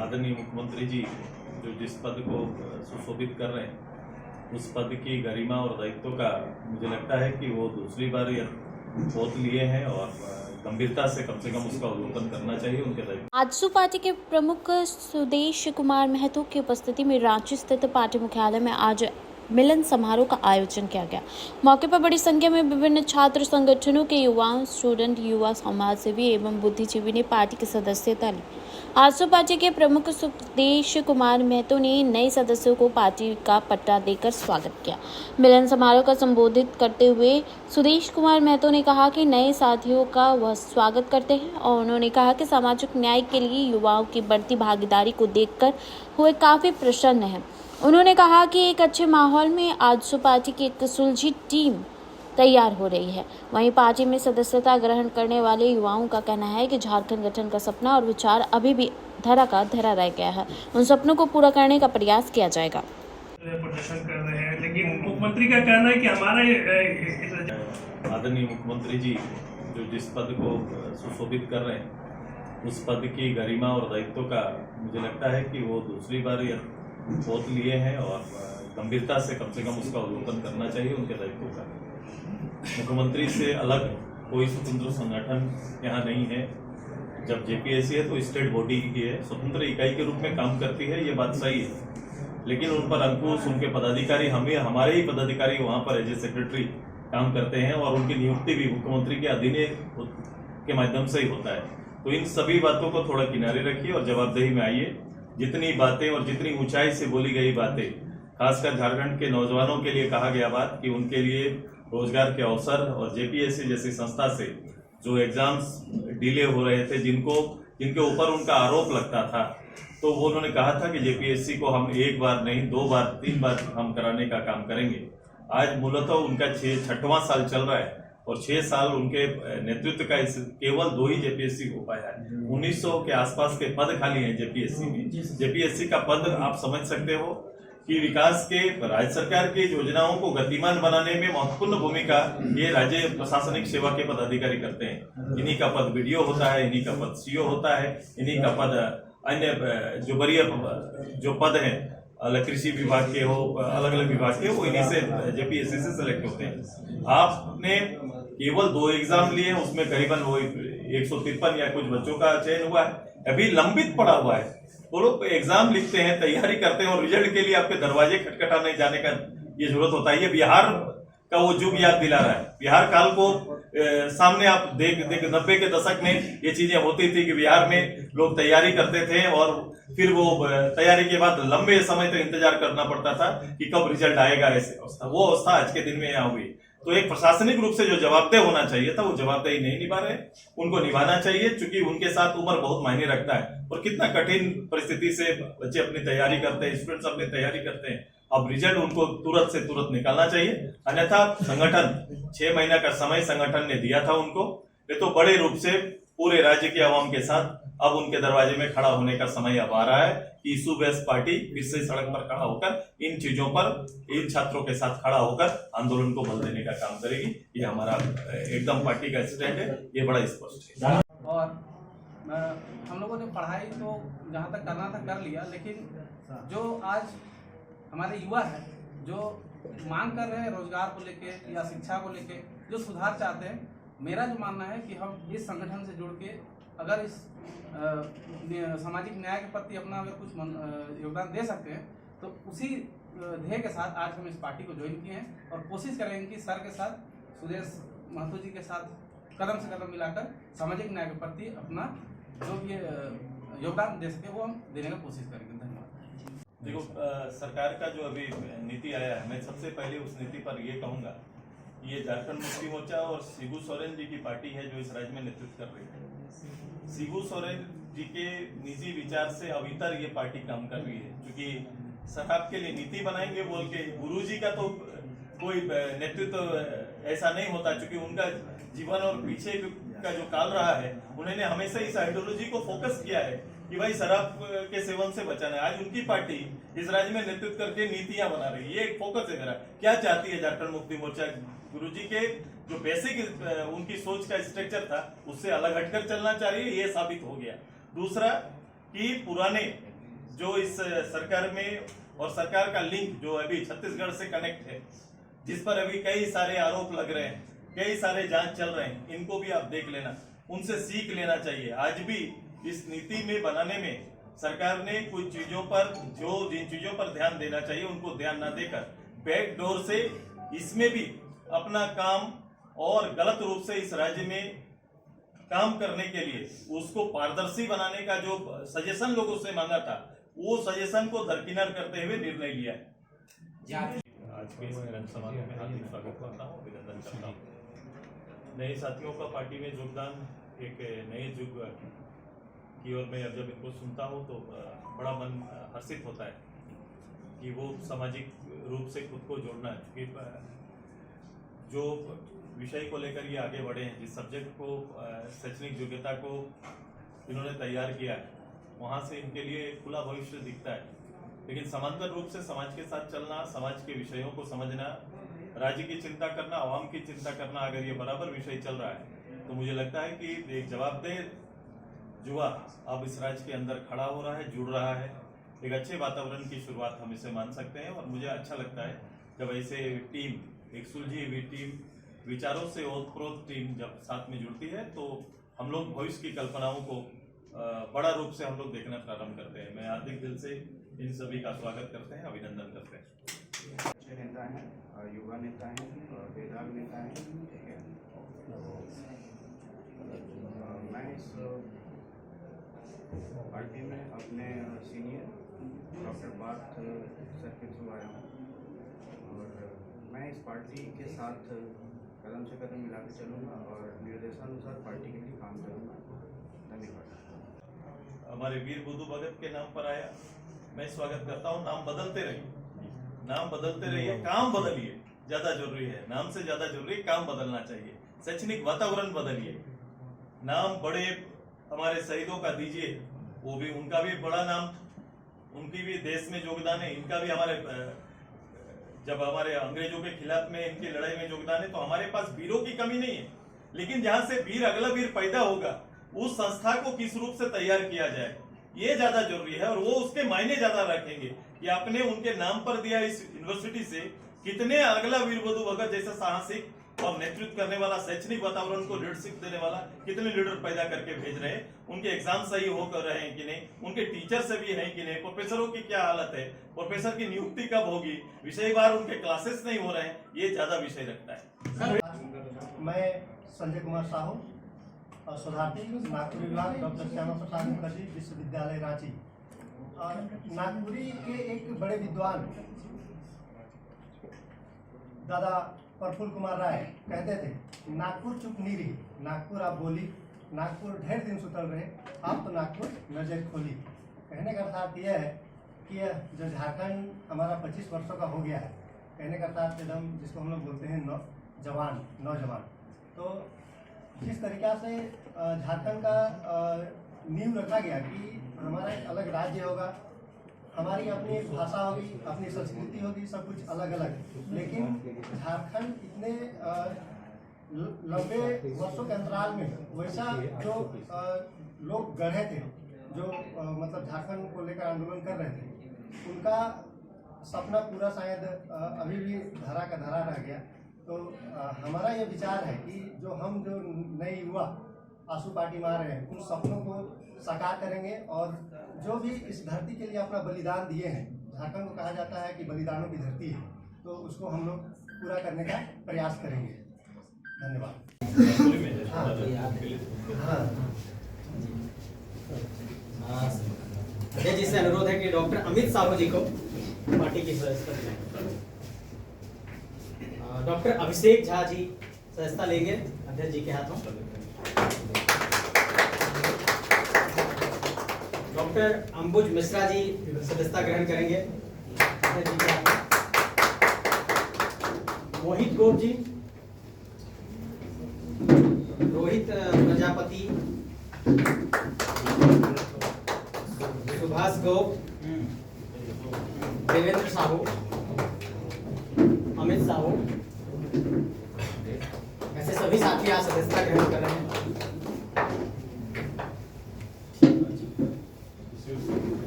आदरणीय मुख्यमंत्री जी जो जिस पद को सुशोभित कर रहे हैं उस पद की गरिमा और दायित्व का मुझे लगता है कि वो दूसरी बार यह पद लिए हैं और गंभीरता से कम उसका अवलोकन करना चाहिए उनके दायित्व। आजसू पार्टी के प्रमुख सुदेश कुमार महतो की उपस्थिति में रांची स्थित पार्टी मुख्यालय में आज मिलन समारोह का आयोजन किया गया। मौके पर बड़ी संख्या में विभिन्न छात्र संगठनों के युवा, स्टूडेंट, युवा समाज सेवी एवं बुद्धिजीवी ने पार्टी की सदस्यता ली। आजसू पार्टी के प्रमुख सुदेश कुमार महतो ने नए सदस्यों को पार्टी का पट्टा देकर स्वागत किया। मिलन समारोह का संबोधित करते हुए सुदेश कुमार महतो ने कहा कि नए साथियों का वह स्वागत करते हैं और उन्होंने कहा कि सामाजिक न्याय के लिए युवाओं की बढ़ती भागीदारी को देखकर हुए काफी प्रसन्न हैं। उन्होंने कहा कि एक अच्छे माहौल में आजसू पार्टी की एक सुलझी टीम तैयार हो रही है। वहीं पार्टी में सदस्यता ग्रहण करने वाले युवाओं का कहना है कि झारखंड गठन का सपना और विचार अभी भी धरा का धरा रह गया है। उन सपनों को पूरा करने का प्रयास किया जाएगा। प्रदर्शन कर रहे हैं, लेकिन मुख्यमंत्री का कहना है कि हमारा आदरणीय मुख्यमंत्री जी जो जिस पद को सुशोभित कर रहे हैं उस पद की गरिमा और दायित्व का मुझे लगता है कि वो दूसरी बार यह पद लिए हैं और गंभीरता से कम उसका अवलोकन करना चाहिए उनके दायित्व का। मुख्यमंत्री से अलग कोई स्वतंत्र संगठन यहाँ नहीं है। जब जेपीएससी है तो स्टेट बॉडी की है, स्वतंत्र इकाई के रूप में काम करती है, ये बात सही है। लेकिन उन पर अंकुश, उनके पदाधिकारी, हमारे ही पदाधिकारी वहाँ पर एज ए सेक्रेटरी काम करते हैं और उनकी नियुक्ति भी मुख्यमंत्री के अधीन के माध्यम से ही होता है। तो इन सभी बातों को थोड़ा किनारे रखिए और जवाबदेही में आइए। जितनी बातें और जितनी ऊंचाई से बोली गई बातें, खासकर झारखंड के नौजवानों के लिए कहा गया बात कि उनके लिए रोजगार के अवसर और जेपीएससी जैसी संस्था से जो एग्जाम्स डिले हो रहे थे, जिनके ऊपर उनका आरोप लगता था, तो वो उन्होंने कहा था कि जेपीएससी को हम एक बार नहीं 2 बार 3 बार हम कराने का काम करेंगे। आज मूलतः उनका 6वां साल चल रहा है और 6 साल उनके नेतृत्व का केवल 2 ही जेपीएससी हो पाया है। 1900 के आसपास के पद खाली हैं जेपीएससी में। जेपीएससी का पद आप समझ सकते हो कि विकास के राज्य सरकार की योजनाओं को गतिमान बनाने में महत्वपूर्ण भूमिका ये राज्य प्रशासनिक सेवा के पदाधिकारी करते हैं। इन्हीं का पद बीडीओ होता है, इन्हीं का पद सीओ होता है, इन्हीं का पद अन्य जो वरीय जो पद हैं कृषि विभाग के हो, अलग अलग विभाग के, वो इन्हीं से जेपीएससी से सेलेक्ट होते हैं। आपने केवल 2 एग्जाम लिए हैं, उसमें करीबन वो 153 या कुछ बच्चों का चयन हुआ है, अभी लंबित पड़ा हुआ है। वो लोग एग्जाम लिखते हैं, तैयारी करते हैं और रिजल्ट के लिए आपके दरवाजे खटखटाने जाने का ये जरूरत होता है। ये बिहार का वो युग याद दिला रहा है। बिहार काल को सामने आप देख 90 के दशक में ये चीजें होती थी कि बिहार में लोग तैयारी करते थे और फिर वो तैयारी के बाद लंबे समय तक इंतजार करना पड़ता था कि कब रिजल्ट आएगा। ऐसे अवस्था, वो अवस्था आज के दिन में यहाँ हुई। तो एक प्रशासनिक रूप से जो जवाबदेह होना चाहिए था वो जवाबदेही नहीं निभा रहे, उनको निभाना चाहिए, क्योंकि उनके साथ उम्र बहुत मायने रखता है और कितना कठिन परिस्थिति से बच्चे अपनी तैयारी करते हैं, स्टूडेंट्स अपनी तैयारी करते हैं। अब रिजल्ट उनको तुरंत से तुरंत निकालना चाहिए, अन्यथा संगठन 6 महीना का समय संगठन ने दिया था उनको, ये तो बड़े रूप से पूरे राज्य की आवाम के साथ अब उनके दरवाजे में खड़ा होने का समय अब आ रहा है कि इशू बेस्ड पार्टी फिर से सड़क पर खड़ा होकर इन चीजों पर, इन छात्रों के साथ खड़ा होकर आंदोलन को बल देने का काम करेगी। ये हमारा एकदम पार्टी का स्टैंड है, ये बड़ा स्पष्ट है। और हम लोगों ने पढ़ाई तो जहाँ तक करना था कर लिया, लेकिन जो आज हमारे युवा है जो मांग कर रहे हैं रोजगार को लेके या शिक्षा को लेके, जो सुधार चाहते हैं, मेरा जो मानना है कि हम इस संगठन से जुड़ के अगर इस सामाजिक न्याय के प्रति अपना अगर कुछ योगदान दे सकते हैं तो उसी ध्येय के साथ आज हम इस पार्टी को ज्वाइन किए हैं और कोशिश करेंगे कि सर के साथ, सुदेश महतो जी के साथ कदम से कदम मिलाकर सामाजिक न्याय के प्रति अपना जो भी योगदान दे सके वो हम देने का कोशिश करेंगे। धन्यवाद। देखो, सरकार का जो अभी नीति आया है, मैं सबसे पहले उस नीति पर ये कहूंगा, ये झारखंड मुक्ति मोर्चा और शिबू सोरेन जी की पार्टी है जो इस राज्य में नेतृत्व कर रही है। शिबू सोरेन जी के निजी विचार से अभीतर ये पार्टी काम कर रही है, क्योंकि सर आपके लिए नीति बनाएंगे बोल के, गुरु जी का तो कोई नेतृत्व ऐसा नहीं होता, क्योंकि उनका जीवन और पीछे का जो काल रहा है, उन्होंने हमेशा इस आइडियोलॉजी को फोकस किया है कि भाई शराब के सेवन से बचाना है। आज उनकी पार्टी इस राज्य में नेतृत्व करके नीतियां बना रही है, ये एक फोकस है मेरा। क्या चाहती है झारखंड मुक्ति मोर्चा? गुरुजी के जो बेसिक उनकी सोच का स्ट्रक्चर था उससे अलग हटकर चलना चाहिए, ये साबित हो गया। दूसरा कि पुराने जो इस सरकार में और सरकार का लिंक जो अभी छत्तीसगढ़ से कनेक्ट है, जिस पर अभी कई सारे आरोप लग रहे हैं, कई सारे जांच चल रहे हैं, इनको भी आप देख लेना, उनसे सीख लेना चाहिए। आज भी इस नीति में बनाने में सरकार ने कुछ चीजों पर जिन चीजों पर ध्यान देना चाहिए उनको ध्यान न देकर बैक डोर से इसमें भी अपना काम और गलत रूप से इस राज्य में काम करने के लिए उसको पारदर्शी बनाने का जो सजेशन लोगों से मांगा था, वो सजेशन को दरकिनार करते हुए निर्णय लिया है। आज के इस मिलन समारोह में हार्दिक स्वागत करता हूँ, अभिनंदन करता हूँ। नए साथियों का पार्टी में योगदान एक नए युग की ओर मैं जब इनको सुनता हूँ तो बड़ा मन हर्षित होता है कि वो सामाजिक रूप से खुद को जोड़ना है। क्योंकि जो विषय को लेकर ये आगे बढ़े हैं, जिस सब्जेक्ट को शैक्षणिक योग्यता को इन्होंने तैयार किया है, वहाँ से इनके लिए खुला भविष्य दिखता है। लेकिन समांतर रूप से समाज के साथ चलना, समाज के विषयों को समझना, राज्य की चिंता करना, आवाम की चिंता करना, अगर ये बराबर विषय चल रहा है तो मुझे लगता है कि एक जवाबदेह युवा अब इस राज्य के अंदर खड़ा हो रहा है, जुड़ रहा है। एक अच्छे वातावरण की शुरुआत हम इसे मान सकते हैं और मुझे अच्छा लगता है जब ऐसे टीम, एक सुलझी हुई टीम, विचारों से ओतप्रोत टीम जब साथ में जुड़ती है तो हम लोग भविष्य की कल्पनाओं को बड़ा रूप से हम लोग देखना प्रारंभ करते हैं। मैं हार्दिक दिल से इन सभी का स्वागत करते हैं, अभिनंदन करते हैं। अच्छे नेता हैं, युवा नेता हैं, बेदाग नेता हैं, ठीक है। तो मैं इस पार्टी में अपने सीनियर डॉक्टर पार्थ सर के थ्रू आया हूँ और मैं इस पार्टी के साथ कदम से कदम मिला के चलूँगा और निर्देशानुसार पार्टी के लिए काम करूँगा। धन्यवाद। हमारे वीर बुद्धू भगत के नाम पर आया, मैं स्वागत करता हूँ। नाम बदलते रहिए, नाम बदलते रहिए, काम बदलिए, ज्यादा जरूरी है। नाम से ज्यादा जरूरी काम बदलना चाहिए। शैक्षणिक वातावरण बदलिए। नाम बड़े हमारे शहीदों का दीजिए, वो भी, उनका भी बड़ा नाम, उनकी भी देश में योगदान है, इनका भी हमारे जब हमारे अंग्रेजों के खिलाफ में इनकी लड़ाई में योगदान है तो हमारे पास वीरों की कमी नहीं है। लेकिन जहां से वीर, अगला वीर पैदा होगा, उस संस्था को किस रूप से तैयार किया जाए, ये ज्यादा जरूरी है। और वो उसके मायने ज्यादा रखेंगे कि आपने उनके नाम पर दिया इस यूनिवर्सिटी से कितने अगला वीर बुद्धू भगत जैसा साहसिक और नेतृत्व करने वाला, शैक्षणिक वातावरण को लीडरशिप देने वाला कितने लीडर पैदा करके भेज रहे हैं। उनके एग्जाम सही हो कर रहे हैं कि नहीं, उनके टीचर से भी हैं कि नहीं, प्रोफेसरों की क्या हालत है, प्रोफेसर की नियुक्ति कब होगी, विषयवार उनके क्लासेस नहीं हो रहे हैं, ये ज्यादा विषय रखता है। मैं संजय कुमार साहू और शोधार्थी, नागपुर विभाग, डॉक्टर श्यामा प्रसाद मुखर्जी विश्वविद्यालय रांची। और नागपुरी के एक बड़े विद्वान दादा प्रफुल्ल कुमार राय कहते थे, नागपुर चुप नहीं रही, नागपुर आप बोली, नागपुर ढेर दिन सुतल रहे, आप तो नागपुर नजर खोली। कहने का अर्थात यह है कि यह जो झारखंड हमारा 25 वर्षों का हो गया है, कहने का अर्थात एकदम जिसको हम लोग बोलते हैं नौजवान, तो जिस तरीका से झारखंड का नींव रखा गया कि हमारा एक अलग राज्य होगा, हमारी अपनी एक भाषा होगी, अपनी संस्कृति होगी, सब कुछ अलग अलग, लेकिन झारखंड इतने लंबे वर्षों के अंतराल में वैसा जो लोग गढ़े थे, जो मतलब झारखंड को लेकर आंदोलन कर रहे थे, उनका सपना पूरा शायद अभी भी धरा का धरा रह गया। तो हमारा ये विचार है कि जो नए युवा आंसू पार्टी मार रहे हैं, उन सपनों को साकार करेंगे और जो भी इस धरती के लिए अपना बलिदान दिए हैं, झारखंड को कहा जाता है कि बलिदानों की धरती है, तो उसको हम लोग पूरा करने का प्रयास करेंगे। धन्यवाद। अध्यक्ष जी से अनुरोध है कि डॉक्टर अमित साहू जी को पार्टी की सदस्यता दिलाएं। डॉक्टर अभिषेक झा जी सदस्यता लेंगे अध्यक्ष जी के हाथों। डॉक्टर अंबुज मिश्रा जी सदस्यता ग्रहण करेंगे अध्यक्ष जी के हाथों। मोहित गोप जी, रोहित प्रजापति, सुभाष गोप, देवेंद्र साहू, अमित साहू, ऐसे सभी साथी आज सदस्यता ग्रहण कर रहे हैं।